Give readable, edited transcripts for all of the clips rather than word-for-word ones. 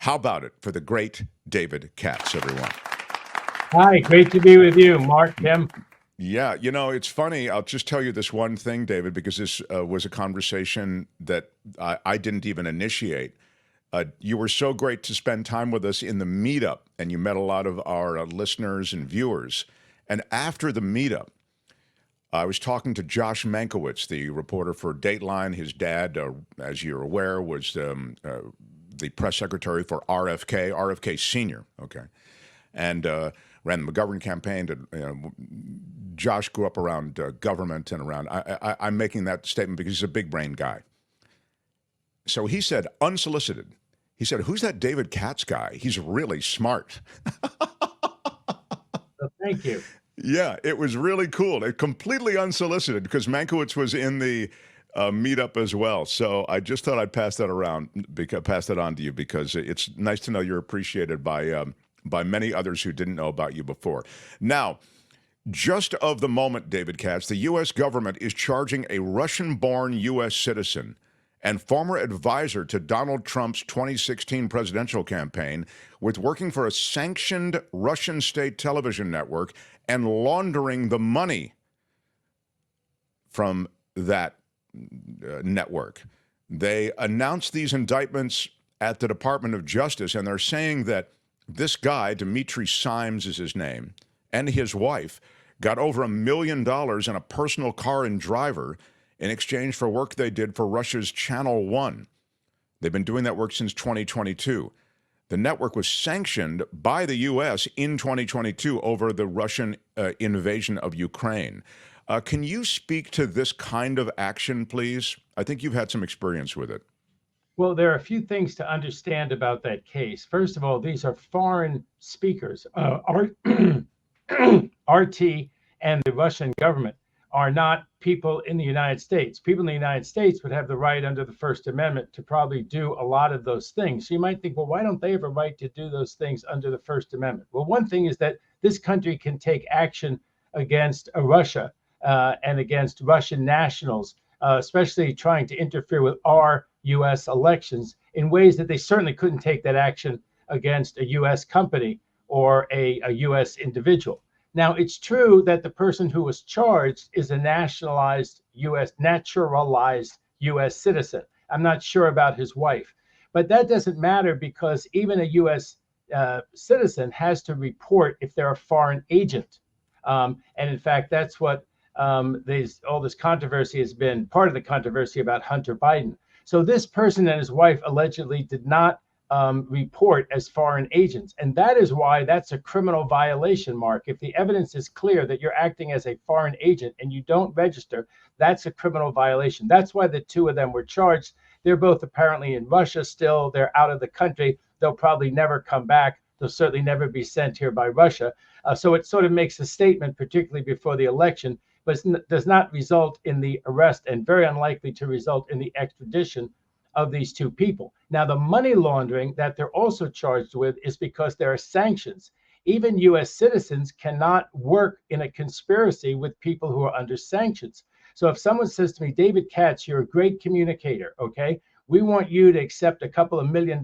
How about it for the great David Katz, everyone? Hi, great to be with you, Mark, Tim. Yeah, you know, it's funny. I'll just tell you this one thing, David, because this was a conversation that I didn't even initiate. You were so great to spend time with us in the meetup, and you met a lot of our listeners and viewers. And after the meetup, I was talking to Josh Mankiewicz, the reporter for Dateline. His dad, as you're aware, was the press secretary for RFK Sr., okay, and ran the McGovern campaign. Josh grew up around government and around. I'm making that statement because he's a big brain guy. So he said, unsolicited, he said, "Who's that David Katz guy? He's really smart." So thank you. Yeah, it was really cool. It completely unsolicited because Mankiewicz was in the meetup as well. So I just thought I'd pass that on to you because it's nice to know you're appreciated by many others who didn't know about you before. Now, just of the moment, David Katz, the U.S. government is charging a Russian-born U.S. citizen and former advisor to Donald Trump's 2016 presidential campaign with working for a sanctioned Russian state television network and laundering the money from that network. They announced these indictments at the Department of Justice, and they're saying that this guy, Dimitri Simes is his name, and his wife got over $1 million in a personal car and driver in exchange for work they did for Russia's Channel 1. They've been doing that work since 2022. The network was sanctioned by the U.S. in 2022 over the Russian invasion of Ukraine. Can you speak to this kind of action, please? I think you've had some experience with it. Well, there are a few things to understand about that case. First of all, these are foreign speakers. RT and the Russian government are not people in the United States. People in the United States would have the right under the First Amendment to probably do a lot of those things. So you might think, well, why don't they have a right to do those things under the First Amendment? Well, one thing is that this country can take action against Russia and against Russian nationals, especially trying to interfere with our U.S. elections in ways that they certainly couldn't take that action against a U.S. company or a U.S. individual. Now, it's true that the person who was charged is a naturalized U.S. citizen. I'm not sure about his wife, but that doesn't matter because even a U.S. Citizen has to report if they're a foreign agent. And in fact, that's what all this controversy has been, part of the controversy about Hunter Biden. So this person and his wife allegedly did not report as foreign agents. And that is why that's a criminal violation, Mark. If the evidence is clear that you're acting as a foreign agent and you don't register, that's a criminal violation. That's why the two of them were charged. They're both apparently in Russia still. They're out of the country. They'll probably never come back. They'll certainly never be sent here by Russia. So it sort of makes a statement, particularly before the election, but it does not result in the arrest and very unlikely to result in the extradition of these two people. Now, the money laundering that they're also charged with is because there are sanctions. Even U.S. citizens cannot work in a conspiracy with people who are under sanctions. So if someone says to me, David Katz, you're a great communicator, okay? We want you to accept a couple of $1 million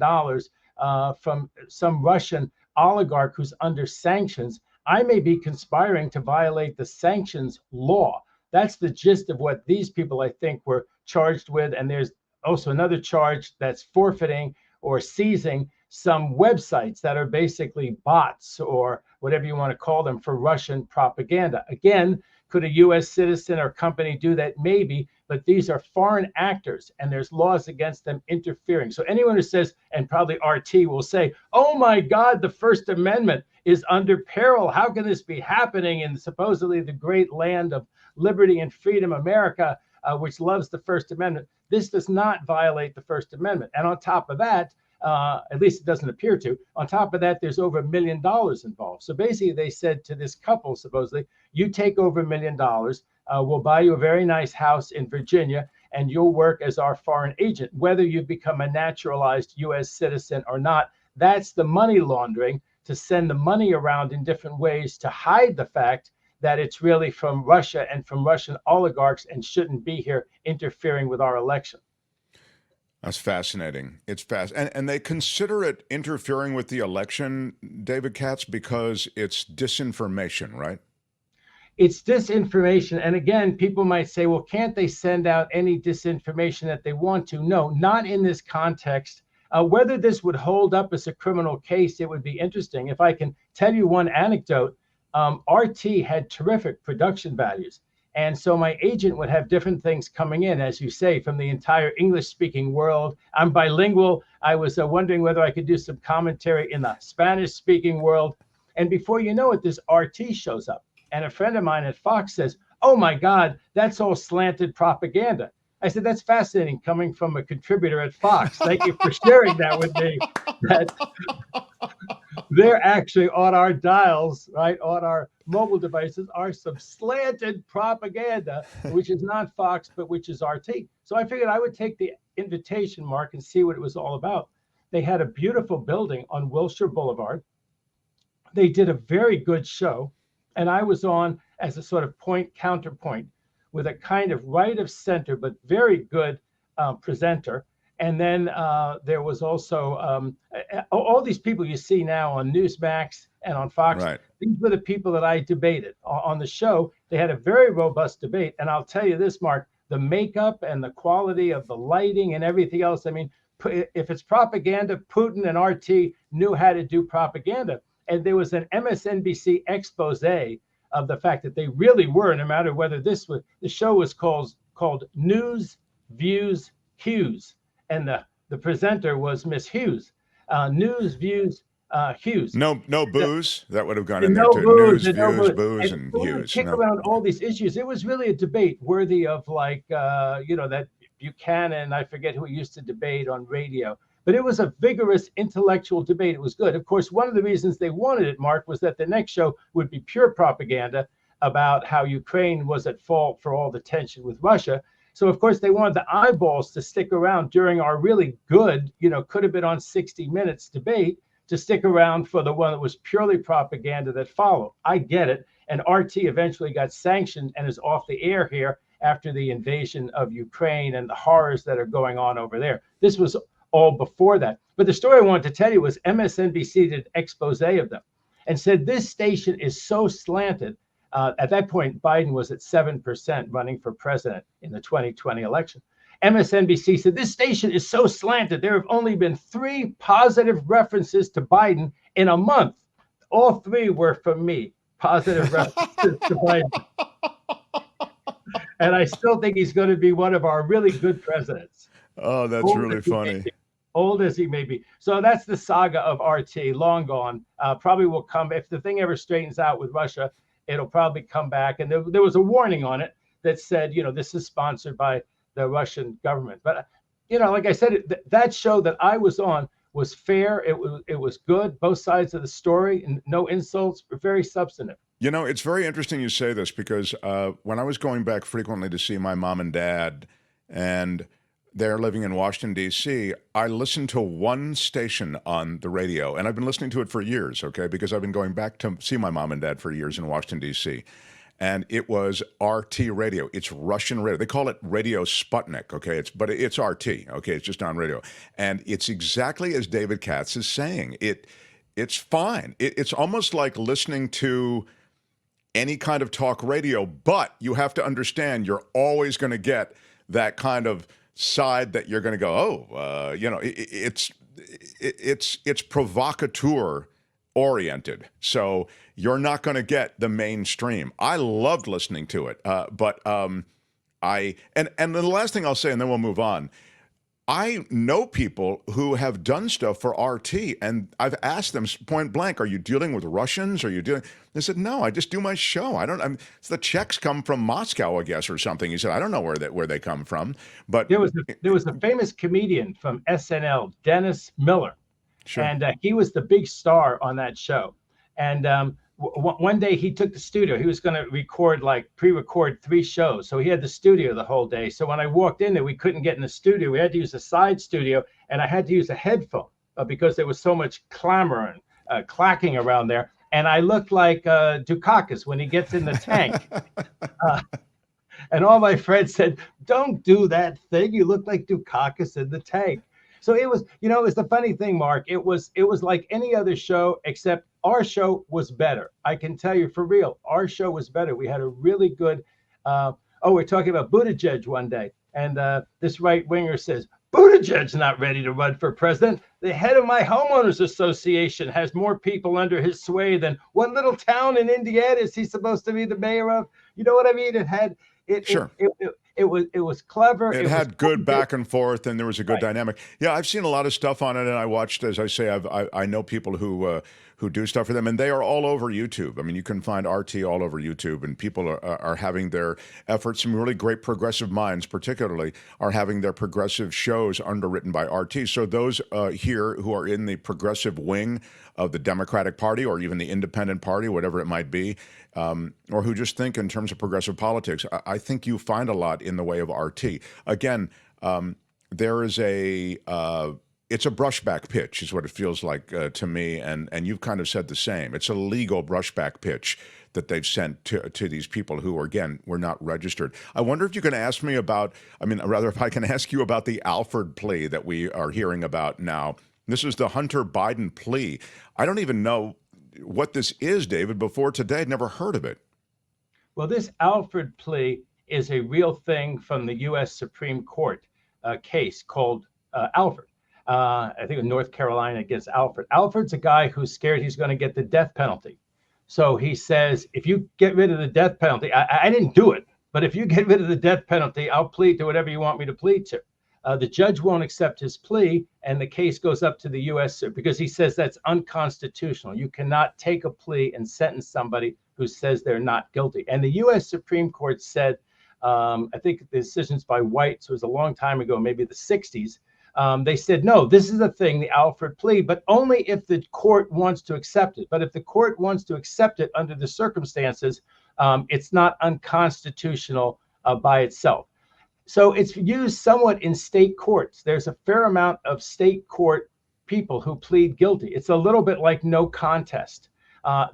from some Russian oligarch who's under sanctions. I may be conspiring to violate the sanctions law. That's the gist of what these people, I think, were charged with. And there's also another charge that's forfeiting or seizing some websites that are basically bots or whatever you want to call them for Russian propaganda. Again, could a U.S. citizen or company do that? Maybe, but these are foreign actors and there's laws against them interfering. So anyone who says, and probably RT will say, oh my God, the First Amendment is under peril. How can this be happening in supposedly the great land of liberty and freedom, America, which loves the First Amendment? This does not violate the First Amendment. And on top of that, at least it doesn't appear to, on top of that, there's over $1 million involved. So basically they said to this couple, supposedly, you take over $1 million, we'll buy you a very nice house in Virginia, and you'll work as our foreign agent, whether you become a naturalized U.S. citizen or not. That's the money laundering, to send the money around in different ways to hide the fact that it's really from Russia and from Russian oligarchs and shouldn't be here interfering with our election. That's fascinating. It's and they consider it interfering with the election, David Katz, because it's disinformation, right? It's disinformation. And again, people might say, well, can't they send out any disinformation that they want to? No, not in this context. Whether this would hold up as a criminal case, it would be interesting. If I can tell you one anecdote, RT had terrific production values. And so my agent would have different things coming in, as you say, from the entire English speaking world. I'm bilingual. I was wondering whether I could do some commentary in the Spanish speaking world. And before you know it, this RT shows up. And a friend of mine at Fox says, oh my God, that's all slanted propaganda. I said, that's fascinating coming from a contributor at Fox. Thank you for sharing that with me. That they're actually on our dials, right, on our mobile devices, are some slanted propaganda, which is not Fox, but which is RT. So I figured I would take the invitation, Mark, and see what it was all about. They had a beautiful building on Wilshire Boulevard. They did a very good show. And I was on as a sort of point counterpoint with a kind of right of center, but very good presenter. And then there was also all these people you see now on Newsmax and on Fox. Right. These were the people that I debated on the show. They had a very robust debate. And I'll tell you this, Mark, the makeup and the quality of the lighting and everything else. I mean, if it's propaganda, Putin and RT knew how to do propaganda. And there was an MSNBC expose of the fact that they really were, no matter whether the show was called News, Views, Hughes. And the presenter was Miss Hughes. News, Views, Hughes. No booze. That would have gone in there too. Booze, News, views, booze. booze, and Hughes. Kick around all these issues. It was really a debate worthy of that Buchanan, I forget who used to debate on radio. But it was a vigorous intellectual debate. It was good. Of course, one of the reasons they wanted it, Mark, was that the next show would be pure propaganda about how Ukraine was at fault for all the tension with Russia. So, of course, they wanted the eyeballs to stick around during our really good, could have been on 60 Minutes debate, to stick around for the one that was purely propaganda that followed. I get it. And RT eventually got sanctioned and is off the air here after the invasion of Ukraine and the horrors that are going on over there. This was all before that. But the story I wanted to tell you was MSNBC did an expose of them and said this station is so slanted. At that point, Biden was at 7% running for president in the 2020 election. MSNBC said this station is so slanted. There have only been 3 positive references to Biden in a month. All 3 were from me, positive references to Biden. And I still think he's going to be one of our really good presidents. Oh, that's really funny. Old as he may be. So that's the saga of RT, long gone. Probably will come, if the thing ever straightens out with Russia, it'll probably come back. And there was a warning on it that said, this is sponsored by the Russian government. But, like I said, that show that I was on was fair. It was good, both sides of the story, and no insults, but very substantive. It's very interesting you say this because when I was going back frequently to see my mom and dad, and they're living in Washington, D.C., I listened to one station on the radio, and I've been listening to it for years, okay, because I've been going back to see my mom and dad for years in Washington, D.C., and it was RT radio. It's Russian radio. They call it Radio Sputnik, okay, but it's RT, okay, it's just on radio. And it's exactly as David Katz is saying. It's fine. It's almost like listening to any kind of talk radio, but you have to understand you're always going to get that kind of side that you're going to go, it's provocateur oriented. So you're not going to get the mainstream. I loved listening to it. But and the last thing I'll say, and then we'll move on. I know people who have done stuff for RT, and I've asked them point blank, "Are you dealing with Russians? Are you dealing?" They said, "No, I just do my show. The checks come from Moscow, I guess, or something." He said, "I don't know where they come from." But there was a famous comedian from SNL, Dennis Miller, sure. And he was the big star on that show. And one day he took the studio. He was going to pre-record 3 shows. So he had the studio the whole day. So when I walked in there, we couldn't get in the studio. We had to use a side studio, and I had to use a headphone because there was so much clamor and clacking around there. And I looked like Dukakis when he gets in the tank. And all my friends said, don't do that thing. You look like Dukakis in the tank. So it was, it was the funny thing, Mark. It was like any other show, except our show was better. I can tell you for real, our show was better. We had a really good, we're talking about Buttigieg one day. And this right winger says, Buttigieg's not ready to run for president. The head of my homeowners association has more people under his sway than what little town in Indiana is he supposed to be the mayor of? You know what I mean? It had it Sure. it was clever. It It was had good back and forth, and there was a good right. dynamic. Yeah, I've seen a lot of stuff on it, and I watched, as I say, I know people who do stuff for them, and they are all over YouTube. I mean, you can find RT all over YouTube, and people are having their efforts. Some really great progressive minds, particularly, are having their progressive shows underwritten by RT. So those here who are in the progressive wing of the Democratic Party or even the Independent Party, whatever it might be, or who just think in terms of progressive politics, I think you find a lot in the way of RT. Again, there is it's a brushback pitch is what it feels like to me, and you've kind of said the same. It's a legal brushback pitch that they've sent to these people who, again, were not registered. I wonder if you can ask me about, rather if I can ask you about the Alford plea that we are hearing about now. This is the Hunter Biden plea. I don't even know what this is, David. Before today, I'd never heard of it. Well, this Alfred plea is a real thing from the U.S. Supreme Court case called Alford. I think it was North Carolina against Alfred. Alfred's a guy who's scared he's going to get the death penalty. So he says, if you get rid of the death penalty, I didn't do it, but if you get rid of the death penalty, I'll plead to whatever you want me to plead to. The judge won't accept his plea, and the case goes up to the U.S. because he says that's unconstitutional. You cannot take a plea and sentence somebody who says they're not guilty. And the U.S. Supreme Court said, I think the decisions by White, so it was a long time ago, maybe the 60s, they said, no, this is a thing, the Alford plea, but only if the court wants to accept it. But if the court wants to accept it under the circumstances, it's not unconstitutional by itself. So it's used somewhat in state courts. There's a fair amount of state court people who plead guilty. It's a little bit like no contest.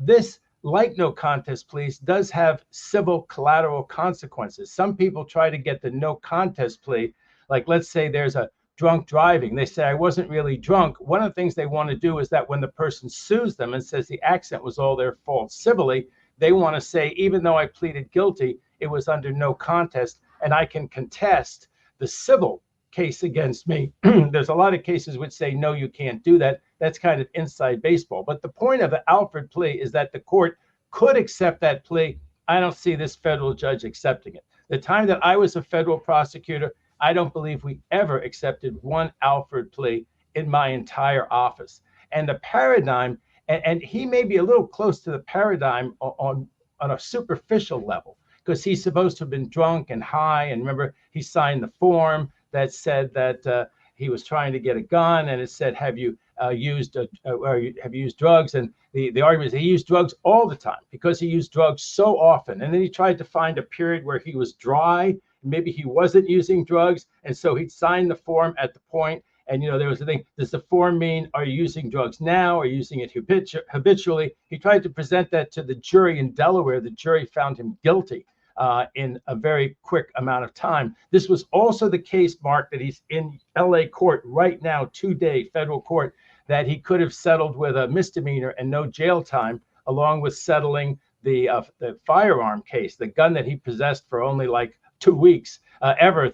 This, like no contest pleas, does have civil collateral consequences. Some people try to get the no contest plea, like let's say there's a drunk driving. They say, I wasn't really drunk. One of the things they want to do is that when the person sues them and says the accident was all their fault civilly, they want to say, even though I pleaded guilty, it was under no contest, and I can contest the civil case against me. There's a lot of cases which say, no, you can't do that. That's kind of inside baseball. But the point of the Alford plea is that the court could accept that plea. I don't see this federal judge accepting it. The time that I was a federal prosecutor, I don't believe we ever accepted one Alford plea in my entire office. And the paradigm, and he may be a little close to the paradigm on a superficial level, because he's supposed to have been drunk and high. And remember, he signed the form that said that he was trying to get a gun, and it said, have you used drugs? And the argument is he used drugs all the time because he used drugs so often. And then he tried to find a period where he was dry. Maybe he wasn't using drugs, and so he'd sign the form at the point. And there was the thing: does the form mean are you using drugs now? Are you using it habitually? He tried to present that to the jury in Delaware. The jury found him guilty in a very quick amount of time. This was also the case, Mark, that he's in L.A. court right now, 2-day federal court, that he could have settled with a misdemeanor and no jail time, along with settling the firearm case, the gun that he possessed for only like 2 weeks,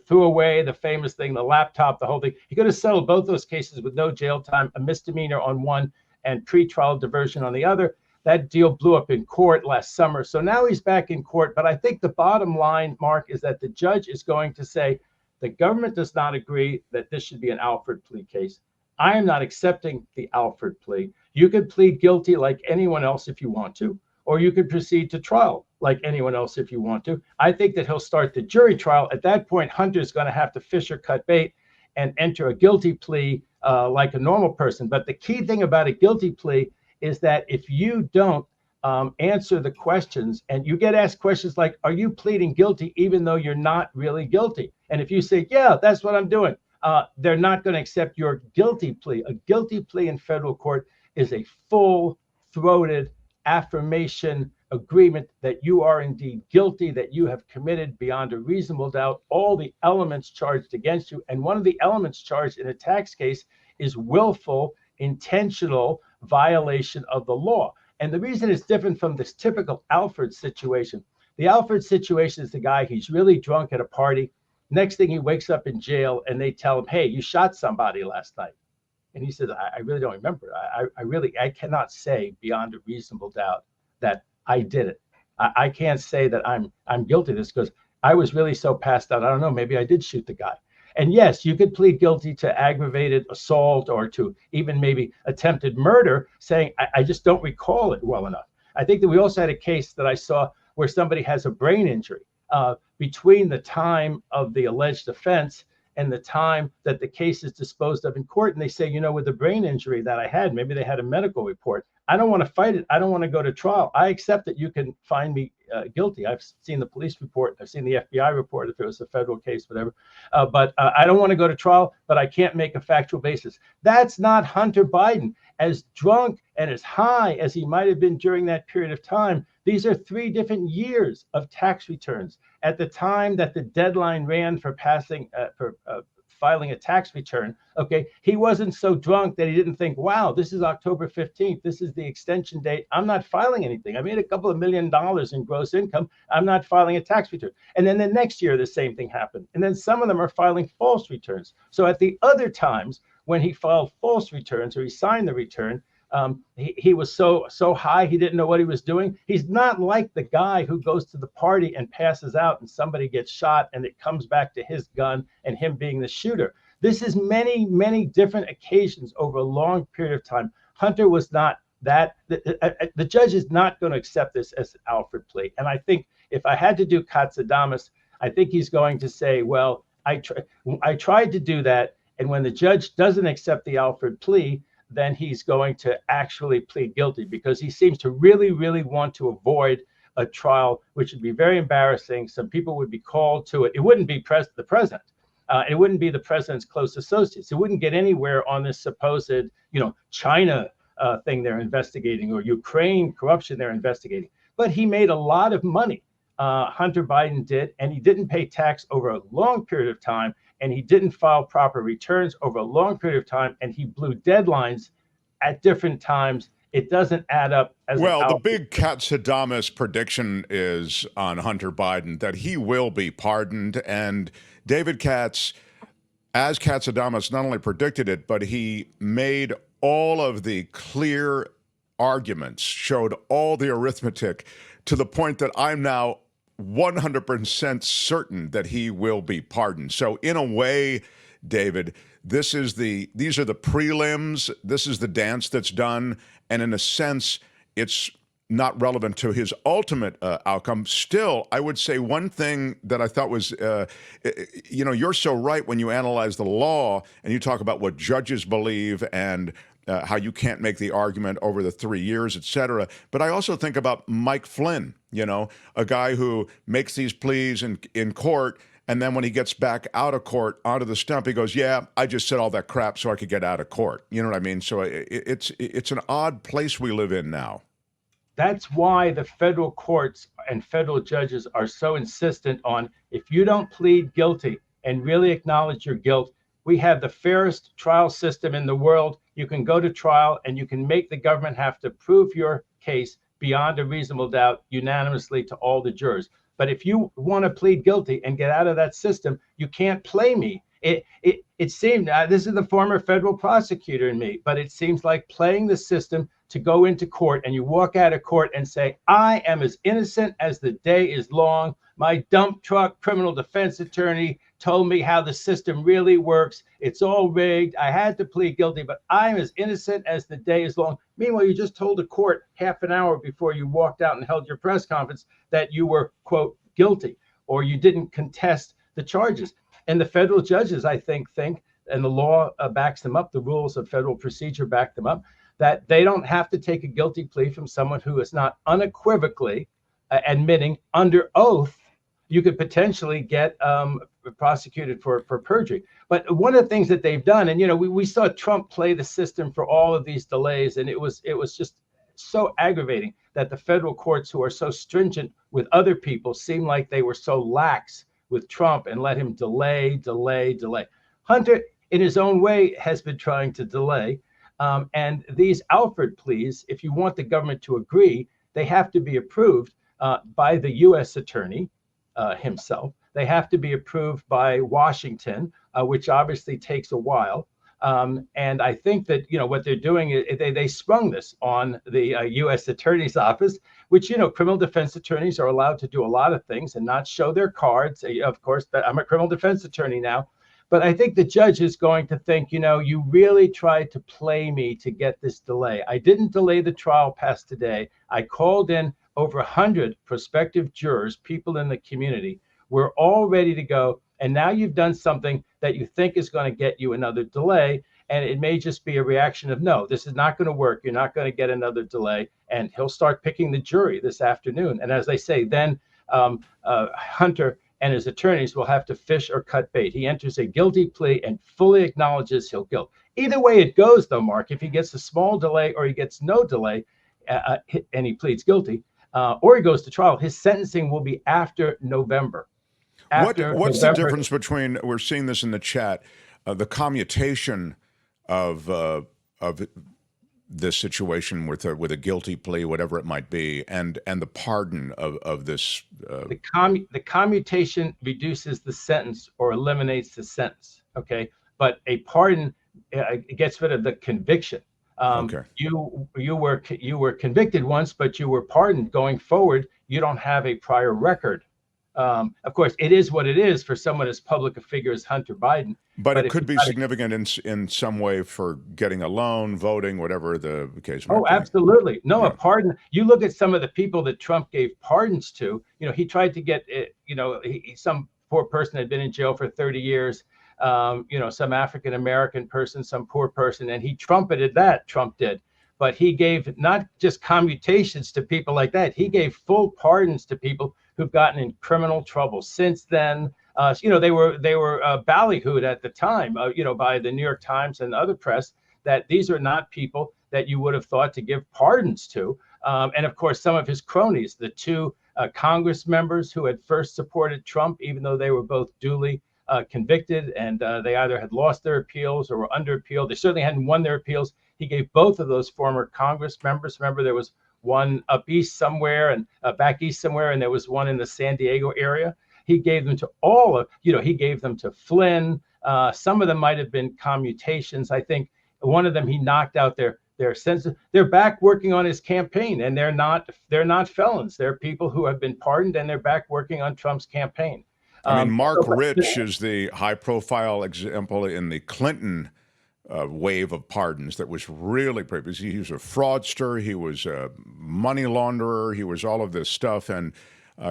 threw away, the famous thing, the laptop, the whole thing. He could have settled both those cases with no jail time, a misdemeanor on one and pretrial diversion on the other. That deal blew up in court last summer. So now he's back in court. But I think the bottom line, Mark, is that the judge is going to say the government does not agree that this should be an Alford plea case. I am not accepting the Alford plea. You could plead guilty like anyone else if you want to, or you could proceed to trial like anyone else if you want to. I think that he'll start the jury trial. At that point, Hunter's going to have to fish or cut bait and enter a guilty plea like a normal person. But the key thing about a guilty plea is that if you don't answer the questions, and you get asked questions like, are you pleading guilty even though you're not really guilty? And if you say, yeah, that's what I'm doing, they're not going to accept your guilty plea. A guilty plea in federal court is a full-throated affirmation agreement that you are indeed guilty, that you have committed beyond a reasonable doubt all the elements charged against you. And one of the elements charged in a tax case is willful, intentional violation of the law. And the reason it's different from this typical Alford situation, the Alford situation is the guy, he's really drunk at a party. Next thing, he wakes up in jail and they tell him, hey, you shot somebody last night. And he says, I really don't remember. I cannot say beyond a reasonable doubt that I did it. I can't say that I'm guilty of this because I was really so passed out. I don't know, maybe I did shoot the guy. And yes, you could plead guilty to aggravated assault or to even maybe attempted murder, saying, I just don't recall it well enough. I think that we also had a case that I saw where somebody has a brain injury between the time of the alleged offense and the time that the case is disposed of in court. And they say, you know, with the brain injury that I had, maybe they had a medical report. I don't want to fight it. I don't want to go to trial. I accept that you can find me guilty. I've seen the police report. I've seen the FBI report if it was a federal case, whatever. But I don't want to go to trial, but I can't make a factual basis. That's not Hunter Biden. As drunk and as high as he might have been during that period of time, these are 3 different years of tax returns. At the time that the deadline ran for filing a tax return, okay, he wasn't so drunk that he didn't think, wow, this is October 15th. This is the extension date. I'm not filing anything. I made a couple of $1 million in gross income. I'm not filing a tax return. And then the next year, the same thing happened. And then some of them are filing false returns. So at the other times when he filed false returns or he signed the return, he was so high he didn't know what he was doing. He's not like the guy who goes to the party and passes out and somebody gets shot and it comes back to his gun and him being the shooter. This is many different occasions over a long period of time. Hunter was not that. The judge is not going to accept this as an Alfred plea. And I think if I had to do Katz, I think he's going to say, well, I tried to do that. And when the judge doesn't accept the Alfred plea, then he's going to actually plead guilty because he seems to really want to avoid a trial, which would be very embarrassing. Some people would be called to it. It wouldn't be the president. It wouldn't be the president's close associates. It wouldn't get anywhere on this supposed, China thing they're investigating or Ukraine corruption they're investigating. But he made a lot of money. Hunter Biden did, and he didn't pay tax over a long period of time. And he didn't file proper returns over a long period of time, and he blew deadlines at different times. It doesn't add up. Well, the big Katz prediction is on Hunter Biden that he will be pardoned. And David Katz, as Katz not only predicted it, but he made all of the clear arguments, showed all the arithmetic to the point that I'm now 100% certain that he will be pardoned. So in a way, David, these are the prelims. This is the dance that's done. And in a sense, it's not relevant to his ultimate outcome. Still, I would say one thing that I thought was, you're so right when you analyze the law and you talk about what judges believe and how you can't make the argument over the 3 years, et cetera. But I also think about Mike Flynn, a guy who makes these pleas in court, and then when he gets back out of court onto the stump, he goes, yeah, I just said all that crap so I could get out of court. You know what I mean? So it's an odd place we live in now. That's why the federal courts and federal judges are so insistent on, if you don't plead guilty and really acknowledge your guilt, we have the fairest trial system in the world. You can go to trial and you can make the government have to prove your case beyond a reasonable doubt unanimously to all the jurors. But if you want to plead guilty and get out of that system, you can't play me. It seemed, this is the former federal prosecutor in me, but it seems like playing the system to go into court and you walk out of court and say, I am as innocent as the day is long. My dump truck criminal defense attorney told me how the system really works. It's all rigged. I had to plead guilty, but I'm as innocent as the day is long. Meanwhile, you just told the court half an hour before you walked out and held your press conference that you were, quote, guilty, or you didn't contest the charges. And the federal judges, I think, and the law backs them up, the rules of federal procedure back them up, that they don't have to take a guilty plea from someone who is not unequivocally admitting under oath. You could potentially get prosecuted for perjury. But one of the things that they've done, and we saw Trump play the system for all of these delays, and it was just so aggravating that the federal courts, who are so stringent with other people, seem like they were so lax with Trump and let him delay. Hunter, in his own way, has been trying to delay. And these Alford pleas, if you want the government to agree, they have to be approved by the U.S. attorney himself. They have to be approved by Washington, which obviously takes a while. And I think that, what they're doing is they sprung this on the U.S. Attorney's Office, which, criminal defense attorneys are allowed to do a lot of things and not show their cards. Of course, I'm a criminal defense attorney now. But I think the judge is going to think, you really tried to play me to get this delay. I didn't delay the trial past today. I called in over 100 prospective jurors, people in the community. We're all ready to go. And now you've done something that you think is going to get you another delay. And it may just be a reaction of, no, this is not going to work. You're not going to get another delay. And he'll start picking the jury this afternoon. And as they say, then Hunter and his attorneys will have to fish or cut bait. He enters a guilty plea and fully acknowledges he'll guilt. Either way it goes, though, Mark, if he gets a small delay or he gets no delay and he pleads guilty or he goes to trial, his sentencing will be after November. What's the difference between, we're seeing this in the chat, the commutation of this situation with a guilty plea, whatever it might be, and the pardon of this? The commutation reduces the sentence or eliminates the sentence. Okay, but a pardon gets rid of the conviction. Okay. You were convicted once, but you were pardoned. Going forward, you don't have a prior record. Of course, it is what it is for someone as public a figure as Hunter Biden. But it could be significant in some way for getting a loan, voting, whatever the case might be. Oh, absolutely. No, yeah. A pardon. You look at some of the people that Trump gave pardons to. He tried to get, some poor person had been in jail for 30 years, some African-American person, some poor person, and he trumpeted that, Trump did. But he gave not just commutations to people like that. He gave full pardons to people who've gotten in criminal trouble since then. They were ballyhooed at the time, by the New York Times and other press, that these are not people that you would have thought to give pardons to. And of course, some of his cronies, the two Congress members who had first supported Trump, even though they were both duly convicted and they either had lost their appeals or were under appeal. They certainly hadn't won their appeals. He gave both of those former Congress members. Remember, there was one up east somewhere and back east somewhere, and there was one in the San Diego area. He gave them to all of, he gave them to Flynn. Some of them might have been commutations. I think one of them, he knocked out their sentence. They're back working on his campaign, and they're not felons. They're people who have been pardoned, and they're back working on Trump's campaign. I mean, Mark Rich is the high-profile example in the Clinton wave of pardons that was really previous. He was a fraudster. He was a money launderer. He was all of this stuff, and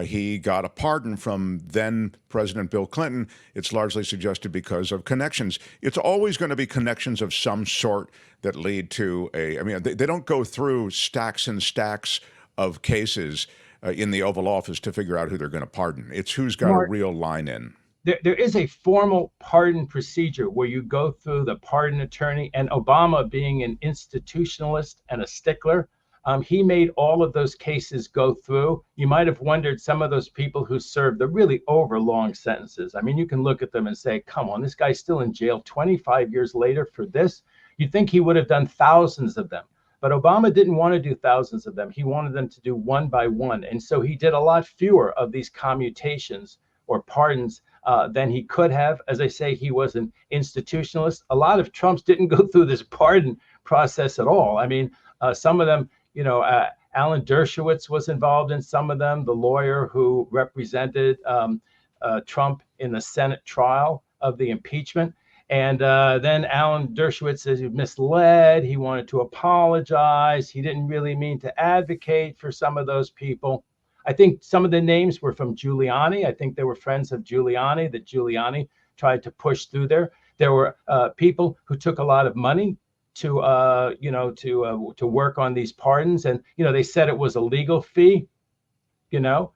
he got a pardon from then President Bill Clinton. It's largely suggested because of connections. It's always going to be connections of some sort that lead to they don't go through stacks and stacks of cases in the Oval Office to figure out who they're going to pardon. It's who's got a real line in. There is a formal pardon procedure where you go through the pardon attorney, and Obama, being an institutionalist and a stickler, he made all of those cases go through. You might have wondered, some of those people who served the really overlong sentences. I mean, you can look at them and say, come on, this guy's still in jail 25 years later for this. You'd think he would have done thousands of them. But Obama didn't want to do thousands of them. He wanted them to do one by one. And so he did a lot fewer of these commutations or pardons than he could have. As I say, he was an institutionalist. A lot of Trumps didn't go through this pardon process at all. I mean, some of them, Alan Dershowitz was involved in some of them, the lawyer who represented Trump in the Senate trial of the impeachment. And then Alan Dershowitz says he was misled. He wanted to apologize. He didn't really mean to advocate for some of those people. I think some of the names were from Giuliani. I think they were friends of Giuliani that Giuliani tried to push through there. There were people who took a lot of money to work on these pardons, and they said it was a legal fee. That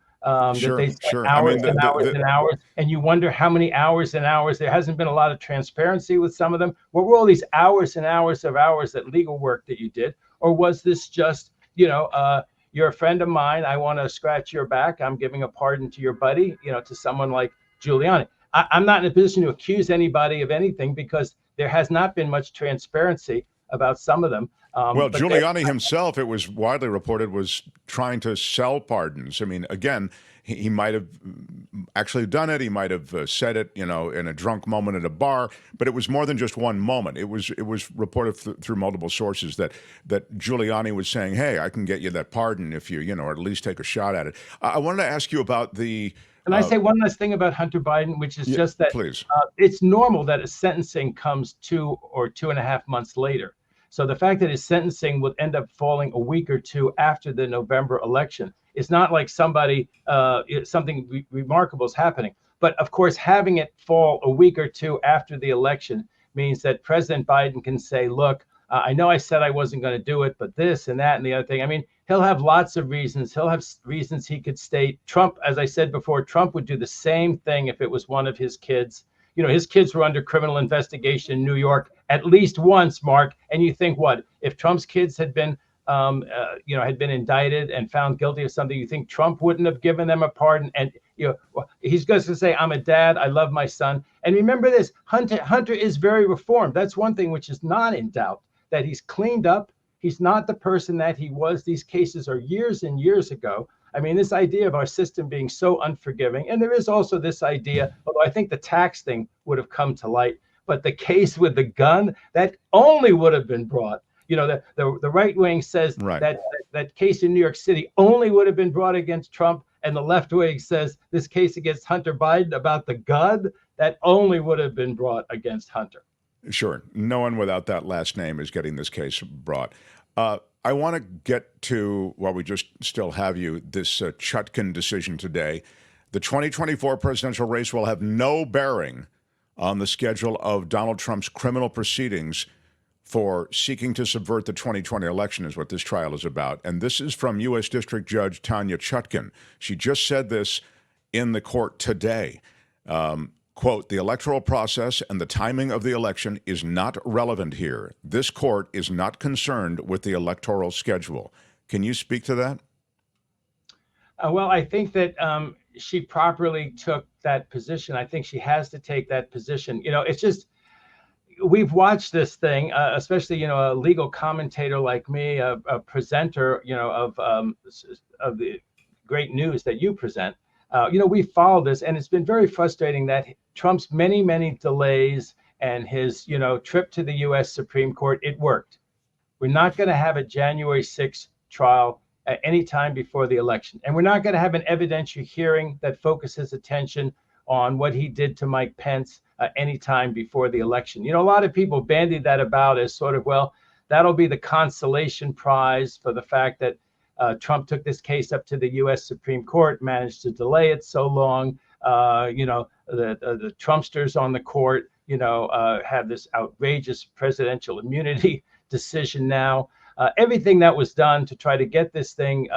they spent hours and hours and hours, and you wonder how many hours and hours. There hasn't been a lot of transparency with some of them. What were all these hours and hours of hours that legal work that you did, or was this just you're a friend of mine. I want to scratch your back. I'm giving a pardon to your buddy, to someone like Giuliani. I'm not in a position to accuse anybody of anything because there has not been much transparency about some of them. Well, But Giuliani himself, it was widely reported, was trying to sell pardons. I mean, again, he might have actually done it. He might have said it, in a drunk moment at a bar. But it was more than just one moment. It was reported through multiple sources that Giuliani was saying, "Hey, I can get you that pardon if you, or at least take a shot at it." I wanted to ask you about the. Can I say one last thing about Hunter Biden, which is just that please. It's normal that a sentencing comes 2 or 2.5 months later. So the fact that his sentencing would end up falling a week or two after the November election is not like something remarkable is happening. But of course, having it fall a week or two after the election means that President Biden can say, look, I know I said I wasn't going to do it, but this and that and the other thing. I mean, he'll have lots of reasons. He'll have reasons he could state. Trump, as I said before, Trump would do the same thing if it was one of his kids. His kids were under criminal investigation in New York at least once, Mark. And you think, what if Trump's kids had been, had been indicted and found guilty of something? You think Trump wouldn't have given them a pardon? And he's going to say, "I'm a dad. I love my son." And remember this: Hunter is very reformed. That's one thing which is not in doubt. That he's cleaned up. He's not the person that he was. These cases are years and years ago. I mean, this idea of our system being so unforgiving, and there is also this idea, although I think the tax thing would have come to light, but the case with the gun, that only would have been brought. The right wing says that case in New York City only would have been brought against Trump, and the left wing says this case against Hunter Biden about the gun, that only would have been brought against Hunter. Sure. No one without that last name is getting this case brought. I want to get to, while we just still have you, this Chutkan decision today. The 2024 presidential race will have no bearing on the schedule of Donald Trump's criminal proceedings for seeking to subvert the 2020 election, is what this trial is about. And this is from U.S. District Judge Tanya Chutkan. She just said this in the court today. Quote, "The electoral process and the timing of the election is not relevant here. This court is not concerned with the electoral schedule." Can you speak to that? Well, I think that she properly took that position. I think she has to take that position. It's just, we've watched this thing, especially, a legal commentator like me, a presenter, of the great news that you present. We followed this, and it's been very frustrating that Trump's many, many delays and his, trip to the U.S. Supreme Court, it worked. We're not going to have a January 6th trial at any time before the election. And we're not going to have an evidentiary hearing that focuses attention on what he did to Mike Pence any time before the election. A lot of people bandied that about as sort of, well, that'll be the consolation prize for the fact that Trump took this case up to the U.S. Supreme Court, managed to delay it so long. The Trumpsters on the court, have this outrageous presidential immunity decision now. Everything that was done to try to get this thing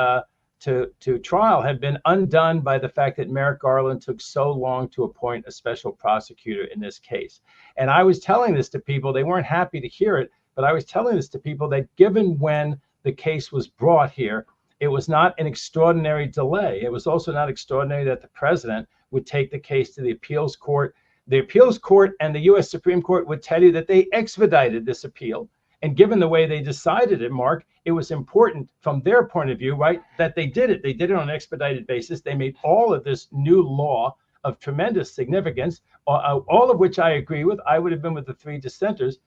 to trial had been undone by the fact that Merrick Garland took so long to appoint a special prosecutor in this case. And I was telling this to people, they weren't happy to hear it, but I was telling this to people that given when the case was brought here, it was not an extraordinary delay. It was also not extraordinary that the president would take the case to the appeals court. The appeals court and the U.S. Supreme Court would tell you that they expedited this appeal. And given the way they decided it, Mark, it was important from their point of view, right, that they did it. They did it on an expedited basis. They made all of this new law of tremendous significance, all of which I agree with. I would have been with the three dissenters.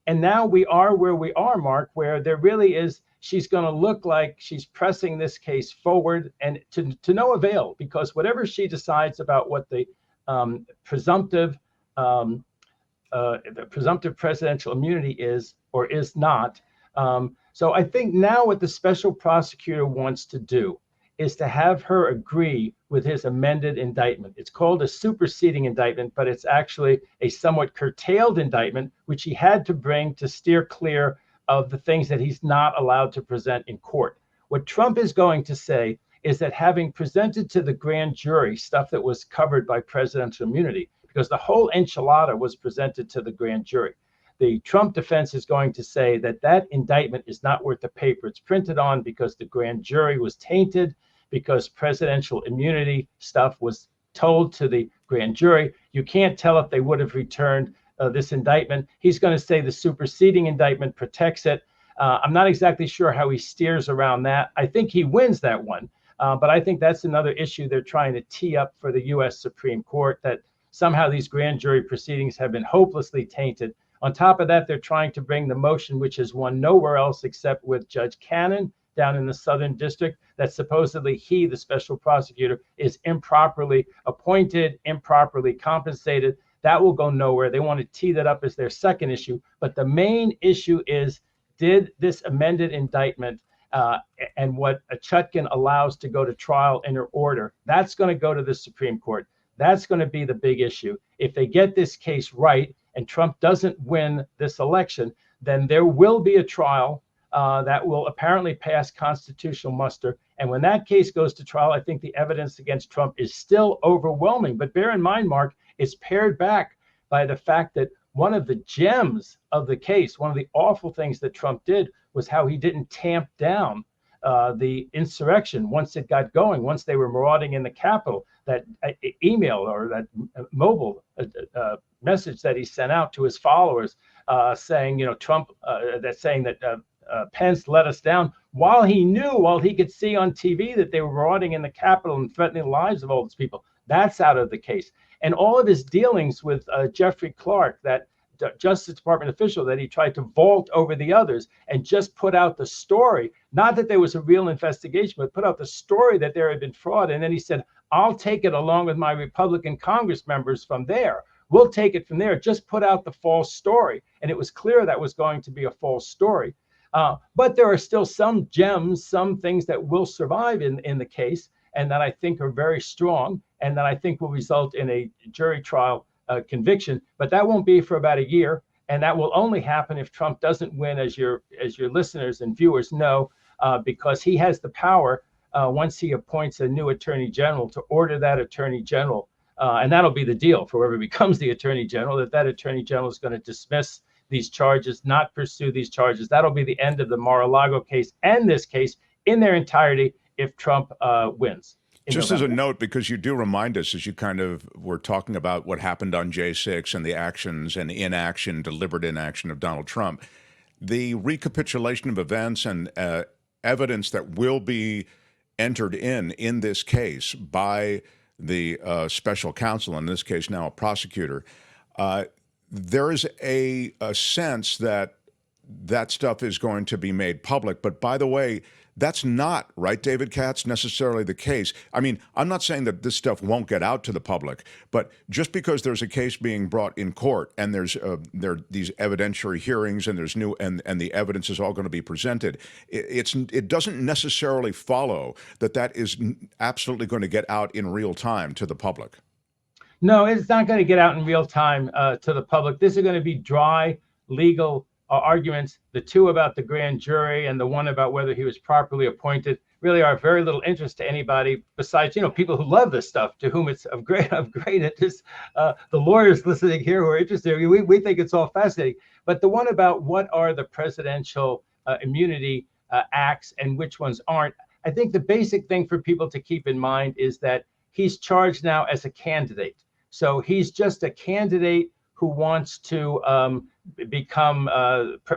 And now we are where we are, Mark, where there really is, she's going to look like she's pressing this case forward and to no avail, because whatever she decides about what the presumptive presidential immunity is or is not. So I think now what the special prosecutor wants to do is to have her agree with his amended indictment. It's called a superseding indictment, but it's actually a somewhat curtailed indictment, which he had to bring to steer clear of the things that he's not allowed to present in court. What Trump is going to say is that having presented to the grand jury stuff that was covered by presidential immunity, because the whole enchilada was presented to the grand jury, The Trump defense is going to say that that indictment is not worth the paper it's printed on because the grand jury was tainted, because presidential immunity stuff was told to the grand jury. You can't tell if they would have returned this indictment. He's going to say the superseding indictment protects it. I'm not exactly sure how he steers around that. I think he wins that one. But I think that's another issue they're trying to tee up for the U.S. Supreme Court, that somehow these grand jury proceedings have been hopelessly tainted. On top of that, they're trying to bring the motion, which has won nowhere else except with Judge Cannon down in the Southern District, that supposedly he, the special prosecutor, is improperly appointed, improperly compensated. That will go nowhere. They want to tee that up as their second issue. But the main issue is, did this amended indictment and what a Chutkan allows to go to trial in order, that's going to go to the Supreme Court. That's going to be the big issue. If they get this case right and Trump doesn't win this election, then there will be a trial that will apparently pass constitutional muster. And when that case goes to trial, I think the evidence against Trump is still overwhelming. But bear in mind, Mark, it's pared back by the fact that one of the gems of the case, one of the awful things that Trump did, was how he didn't tamp down the insurrection once it got going, once they were marauding in the Capitol. That email or that mobile message that he sent out to his followers saying, Trump, saying that Pence let us down, while he could see on TV that they were marauding in the Capitol and threatening the lives of all these people. That's out of the case. And all of his dealings with Jeffrey Clark, that Justice Department official that he tried to vault over the others and just put out the story, not that there was a real investigation, but put out the story that there had been fraud. And then he said, I'll take it along with my Republican Congress members from there. We'll take it from there. Just put out the false story. And it was clear that was going to be a false story. But there are still some gems, some things that will survive in the case, and that I think are very strong, and that I think will result in a jury trial conviction. But that won't be for about a year, and that will only happen if Trump doesn't win, as your listeners and viewers know, because he has the power once he appoints a new attorney general to order that attorney general, and that'll be the deal for whoever becomes the attorney general, that attorney general is going to dismiss these charges, not pursue these charges. That'll be the end of the Mar-a-Lago case and this case in their entirety if Trump wins. Just as a note, because you do remind us, as you kind of were talking about what happened on J6 and the actions and inaction, deliberate inaction of Donald Trump, the recapitulation of events and evidence that will be entered in this case by the special counsel, in this case now a prosecutor, there is a sense that that stuff is going to be made public. But by the way, that's not, right, David Katz, necessarily the case. I mean, I'm not saying that this stuff won't get out to the public, but just because there's a case being brought in court and there are these evidentiary hearings and there's and the evidence is all going to be presented, it doesn't necessarily follow that is absolutely going to get out in real time to the public. No, it's not going to get out in real time to the public. This is going to be dry legal arguments. The two about the grand jury and the one about whether he was properly appointed really are of very little interest to anybody besides, people who love this stuff, to whom it's of great interest. The lawyers listening here who are interested, we think it's all fascinating. But the one about what are the presidential immunity acts and which ones aren't, I think the basic thing for people to keep in mind is that he's charged now as a candidate. So he's just a candidate who wants to become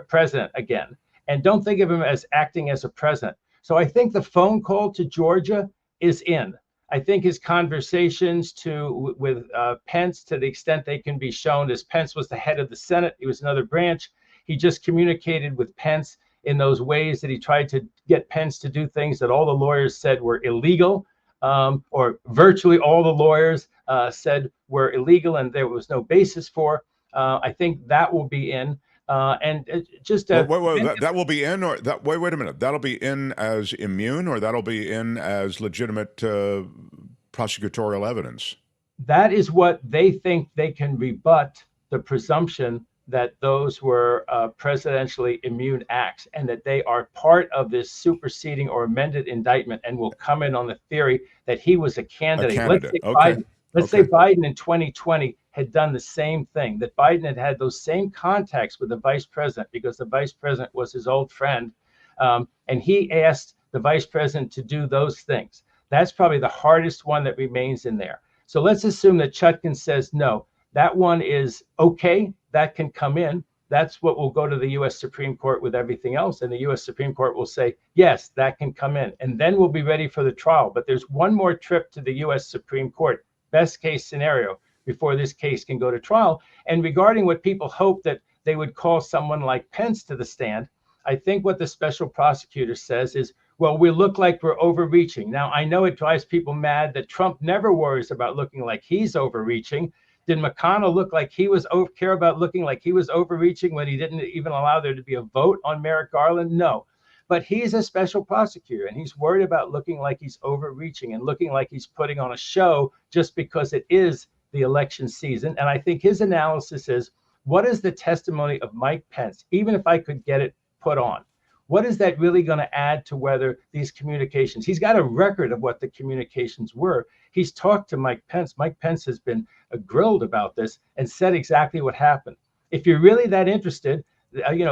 president again. And don't think of him as acting as a president. So I think the phone call to Georgia is in. I think his conversations with Pence, to the extent they can be shown, as Pence was the head of the Senate, he was another branch. He just communicated with Pence in those ways that he tried to get Pence to do things that all the lawyers said were illegal, or virtually all the lawyers said were illegal and there was no basis for. I think that will be in. And just that will be in, or that wait a minute, that'll be in as immune, or that'll be in as legitimate prosecutorial evidence? That is what they think they can rebut, the presumption that those were presidentially immune acts and that they are part of this superseding or amended indictment and will come in on the theory that he was a candidate. Let's say Biden in 2020 had done the same thing, that Biden had had those same contacts with the vice president because the vice president was his old friend. And he asked the vice president to do those things. That's probably the hardest one that remains in there. So let's assume that Chutkan says, no, that one is okay, that can come in. That's what will go to the U.S. Supreme Court with everything else. And the U.S. Supreme Court will say, yes, that can come in. And then we'll be ready for the trial. But there's one more trip to the U.S. Supreme Court, best case scenario, before this case can go to trial. And regarding what people hope that they would call someone like Pence to the stand, I think what the special prosecutor says is, well, we look like we're overreaching. Now, I know it drives people mad that Trump never worries about looking like he's overreaching. Did McConnell look like he was care about looking like he was overreaching when he didn't even allow there to be a vote on Merrick Garland? No. But he's a special prosecutor, and he's worried about looking like he's overreaching and looking like he's putting on a show just because it is the election season. And I think his analysis is, what is the testimony of Mike Pence, even if I could get it put on? What is that really going to add to whether these communications, he's got a record of what the communications were. He's talked to Mike Pence. Mike Pence has been grilled about this and said exactly what happened. If you're really that interested,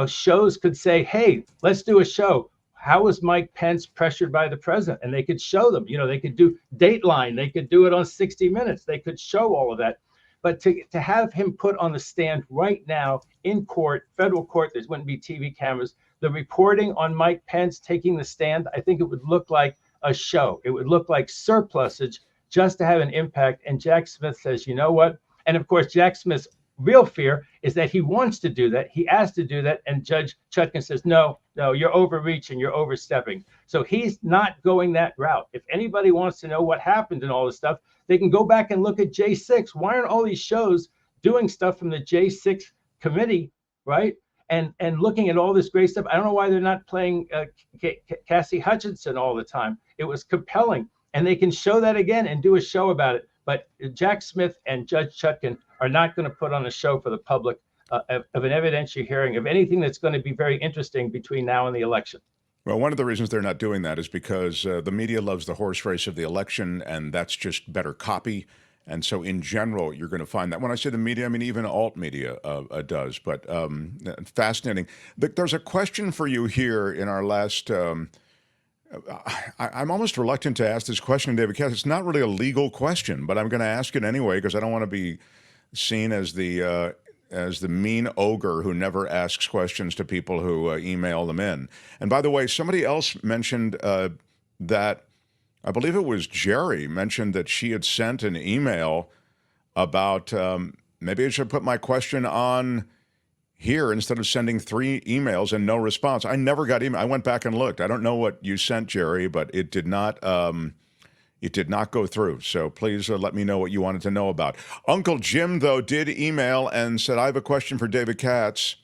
shows could say, hey, let's do a show. How was Mike Pence pressured by the president? And they could show them, they could do Dateline. They could do it on 60 Minutes. They could show all of that. But to have him put on the stand right now in court, federal court, there wouldn't be TV cameras. The reporting on Mike Pence taking the stand, I think it would look like a show. It would look like surplusage just to have an impact. And Jack Smith says, you know what? And of course, Jack Smith's real fear is that he wants to do that. He asked to do that. And Judge Chutkan says, no, you're overreaching, you're overstepping. So he's not going that route. If anybody wants to know what happened and all this stuff, they can go back and look at J6. Why aren't all these shows doing stuff from the J6 committee, right? And looking at all this great stuff. I don't know why they're not playing Cassie Hutchinson all the time. It was compelling. And they can show that again and do a show about it. But Jack Smith and Judge Chutkan are not going to put on a show for the public of an evidentiary hearing of anything that's going to be very interesting between now and the election. Well, one of the reasons they're not doing that is because the media loves the horse race of the election, and that's just better copy. And so in general, you're going to find that. When I say the media, I mean even alt media does. But fascinating. There's a question for you here in our last I'm almost reluctant to ask this question, David Katz. It's not really a legal question, but I'm going to ask it anyway because I don't want to be seen as the mean ogre who never asks questions to people who email them in. And by the way, somebody else mentioned that, I believe it was Jerry, mentioned that she had sent an email about maybe I should put my question on here instead of sending 3 emails and no response. I never got email. I went back and looked. I don't know what you sent, Jerry, but it did not go through. So please let me know what you wanted to know about. Uncle Jim, though, did email and said, I have a question for David Katz.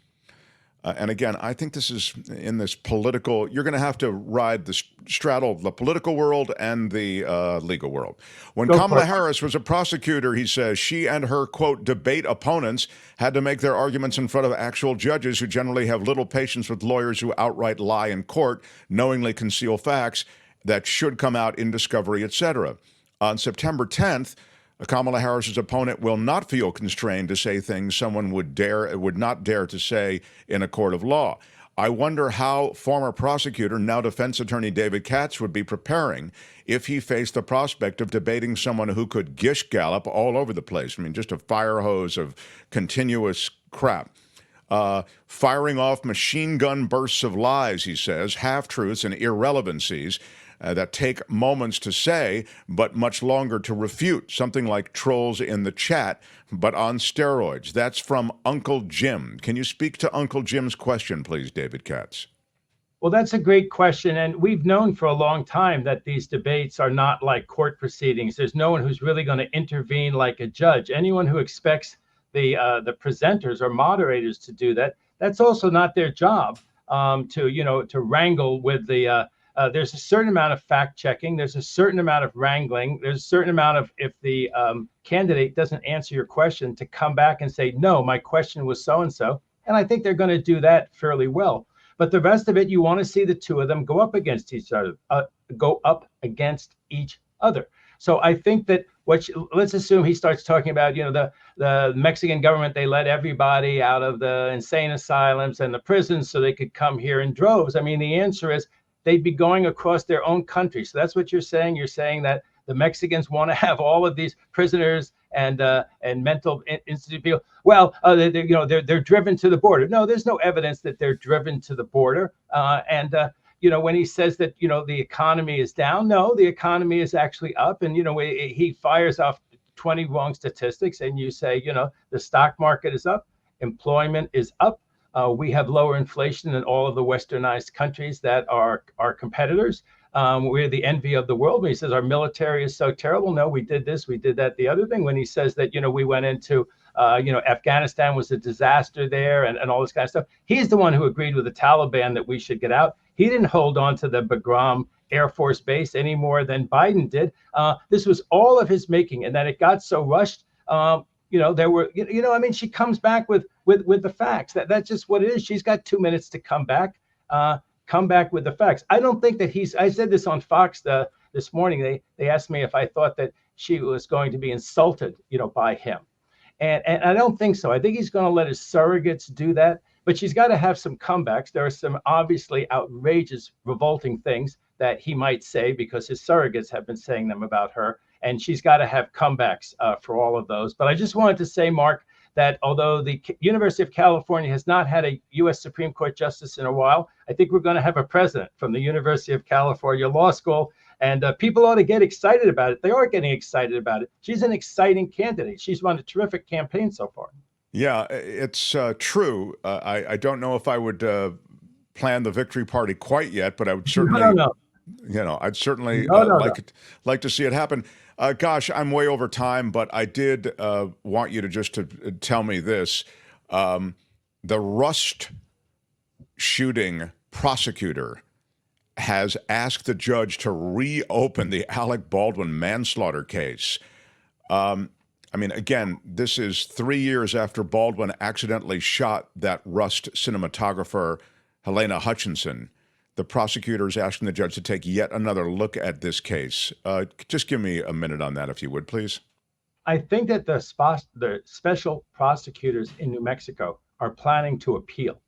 And again, I think this is in this political, you're going to have to straddle the political world and the legal world. When Kamala Harris was a prosecutor, he says she and her, quote, debate opponents had to make their arguments in front of actual judges who generally have little patience with lawyers who outright lie in court, knowingly conceal facts that should come out in discovery, etc. On September 10th, Kamala Harris's opponent will not feel constrained to say things someone would not dare to say in a court of law. I wonder how former prosecutor, now defense attorney David Katz would be preparing if he faced the prospect of debating someone who could gish gallop all over the place. I mean, just a fire hose of continuous crap. Firing off machine gun bursts of lies, he says, half-truths and irrelevancies that take moments to say, but much longer to refute, something like trolls in the chat, but on steroids. That's from Uncle Jim. Can you speak to Uncle Jim's question, please, David Katz? Well, that's a great question. And we've known for a long time that these debates are not like court proceedings. There's no one who's really going to intervene like a judge. Anyone who expects the presenters or moderators to do that, that's also not their job to wrangle with the there's a certain amount of fact checking. There's a certain amount of wrangling. There's a certain amount of, if the candidate doesn't answer your question, to come back and say, no, my question was so-and-so. And I think they're going to do that fairly well. But the rest of it, you want to see the two of them go up against each other, So I think that let's assume he starts talking about, the Mexican government, they let everybody out of the insane asylums and the prisons so they could come here in droves. I mean, the answer is they'd be going across their own country. So that's what you're saying. You're saying that the Mexicans want to have all of these prisoners and mental institute people. Well, they're driven to the border. No, there's no evidence that they're driven to the border. When he says that, the economy is down, no, the economy is actually up. And, he fires off 20 wrong statistics, and you say, the stock market is up, employment is up. We have lower inflation than all of the westernized countries that are our competitors. We're the envy of the world. When he says our military is so terrible, no, we did this, we did that, the other thing. When he says that, we went into, Afghanistan was a disaster there and all this kind of stuff. He's the one who agreed with the Taliban that we should get out. He didn't hold on to the Bagram Air Force Base any more than Biden did. This was all of his making, and that it got so rushed. There were, she comes back with the facts. That's just what it is. She's got 2 minutes to come back with the facts. I don't think that I said this on Fox this morning. They asked me if I thought that she was going to be insulted, by him. And I don't think so. I think he's going to let his surrogates do that, but she's got to have some comebacks. There are some obviously outrageous, revolting things that he might say because his surrogates have been saying them about her. And she's got to have comebacks for all of those. But I just wanted to say, Mark, that although the University of California has not had a U.S. Supreme Court justice in a while, I think we're going to have a president from the University of California Law School. And people ought to get excited about it. They are getting excited about it. She's an exciting candidate. She's run a terrific campaign so far. Yeah, it's true. I don't know if I would plan the victory party quite yet, but I would certainly, I'd certainly like to see it happen. Gosh, I'm way over time, but I did want you to tell me this. The Rust shooting prosecutor has asked the judge to reopen the Alec Baldwin manslaughter case. Again, this is 3 years after Baldwin accidentally shot that Rust cinematographer, Helena Hutchinson. The prosecutor is asking the judge to take yet another look at this case. Just give me a minute on that, if you would, please. I think that the special prosecutors in New Mexico are planning to appeal.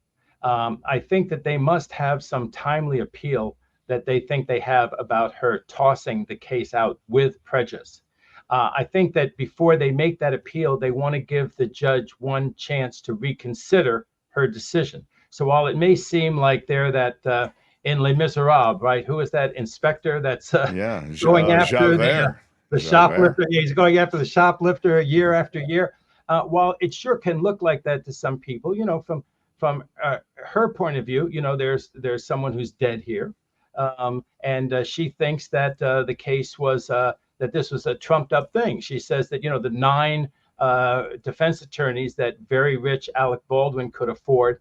I think that they must have some timely appeal that they think they have about her tossing the case out with prejudice. I think that before they make that appeal, they want to give the judge one chance to reconsider her decision. So while it may seem like they're that in Les Miserables, right? Who is that inspector that's going after the shoplifter? Yeah, he's going after the shoplifter year after year. While it sure can look like that to some people, from her point of view, there's someone who's dead here, and she thinks that the case was that this was a trumped up thing. She says that the 9 defense attorneys that very rich Alec Baldwin could afford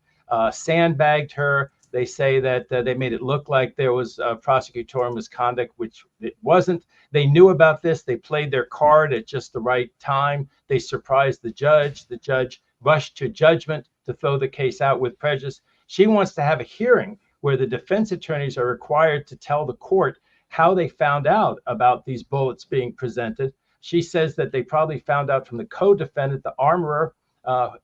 sandbagged her. They say that they made it look like there was prosecutorial misconduct, which it wasn't. They knew about this. They played their card at just the right time. They surprised the judge. The judge rushed to judgment to throw the case out with prejudice. She wants to have a hearing where the defense attorneys are required to tell the court how they found out about these bullets being presented. She says that they probably found out from the co-defendant, the armorer,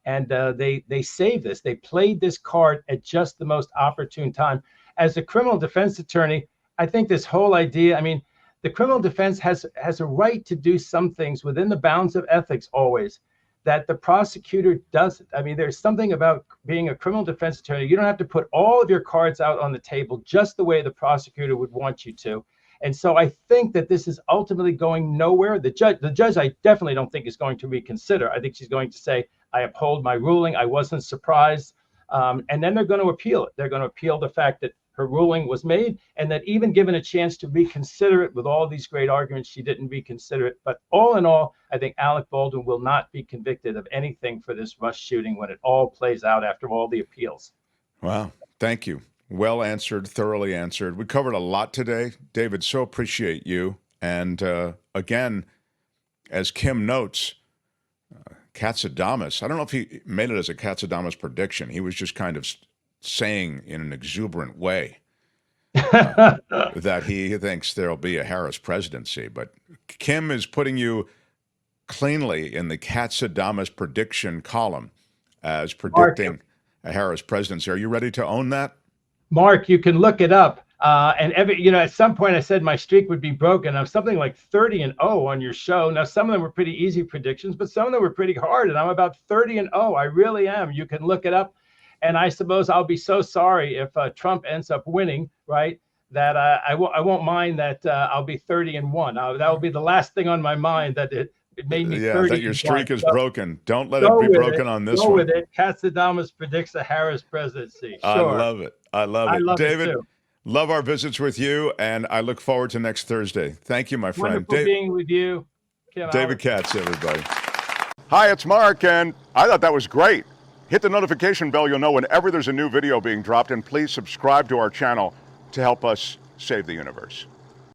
and they saved this. They played this card at just the most opportune time. As a criminal defense attorney, I think this whole idea, the criminal defense has a right to do some things within the bounds of ethics always that the prosecutor doesn't. There's something about being a criminal defense attorney. You don't have to put all of your cards out on the table just the way the prosecutor would want you to. And so I think that this is ultimately going nowhere. The judge, I definitely don't think is going to reconsider. I think she's going to say, I uphold my ruling. I wasn't surprised. And then they're going to appeal it. They're going to appeal the fact that her ruling was made, and that even given a chance to reconsider it with all these great arguments, she didn't reconsider it. But all in all, I think Alec Baldwin will not be convicted of anything for this Rust shooting when it all plays out after all the appeals. Wow. Thank you. Well answered, thoroughly answered. We covered a lot today. David, so appreciate you. And again, as Kim notes, Katsadamas, I don't know if he made it as a Katsadamas prediction. He was just kind of saying in an exuberant way that he thinks there'll be a Harris presidency. But Kim is putting you cleanly in the Katz prediction column as Mark, predicting a Harris presidency. Are you ready to own that? Mark, you can look it up. And at some point I said my streak would be broken. I'm something like 30-0 on your show. Now, some of them were pretty easy predictions, but some of them were pretty hard. And I'm about 30-0. I really am. You can look it up. And I suppose I'll be so sorry if Trump ends up winning, right? That I won't mind that I'll be 30-1. That will be the last thing on my mind, that it made me 30. That your streak is broken. Don't let it be broken on this one. Go with it. Katz predicts the Harris presidency. Sure. I love it. I love it. David, it too. Love our visits with you, and I look forward to next Thursday. Thank you, my friend. Wonderful being with you. David Katz, everybody. Hi, it's Mark, and I thought that was great. Hit the notification bell. You'll know whenever there's a new video being dropped, and please subscribe to our channel to help us save the universe.